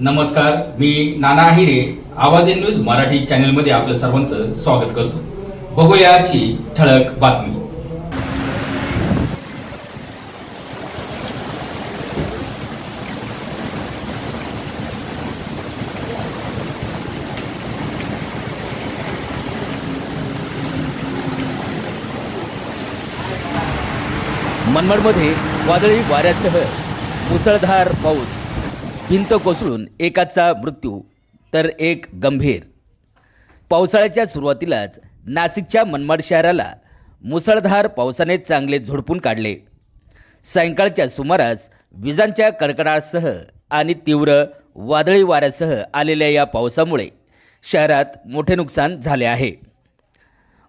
नमस्कार, मी नाना आहिरे. आवाज in news Marathi चॅनलमध्ये आपलं सर्वांचं स्वागत करतो. बघूया आजची ठळक बातमी. मनमाडमध्ये वादळी वाऱ्यासह मुसळधार पाऊस, भिंत कोसळून एकाचा मृत्यू तर एक गंभीर. पावसाळ्याच्या सुरुवातीलाच नाशिकच्या मनमाड शहराला मुसळधार पावसाने चांगले झोडपून काढले. सायंकाळच्या सुमारास विजांच्या कडकडाटासह आणि तीव्र वादळी वाऱ्यासह आलेल्या या पावसामुळे शहरात मोठे नुकसान झाले आहे.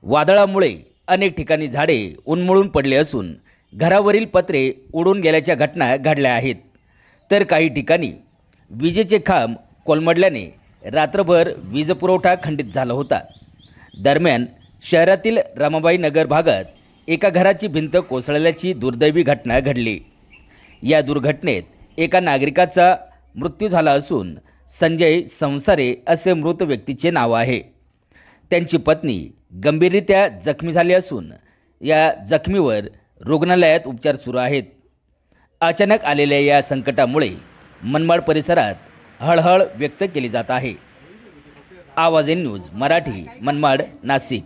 वादळामुळे अनेक ठिकाणी झाडे उन्मळून पडले असून घरावरील पत्रे उडून गेल्याच्या घटना घडल्या आहेत. तर काही ठिकाणी विजेचे खांब कोलमडल्याने रात्रभर वीज पुरवठा खंडित झाला होता. दरम्यान शहरातील रमाबाई नगर भागात एका घराची भिंत कोसळल्याची दुर्दैवी घटना घडली. या दुर्घटनेत एका नागरिकाचा मृत्यू झाला असून संजय संसारे असे मृत व्यक्तीचे नाव आहे. त्यांची पत्नी गंभीररित्या जखमी झाली असून या जखमीवर रुग्णालयात उपचार सुरू आहेत. अचानक आलेल्या या संकटामुळे मनमाड परिसरात हळहळ व्यक्त केली जात आहे. आवाज इन न्यूज मराठी, मनमाड, नाशिक.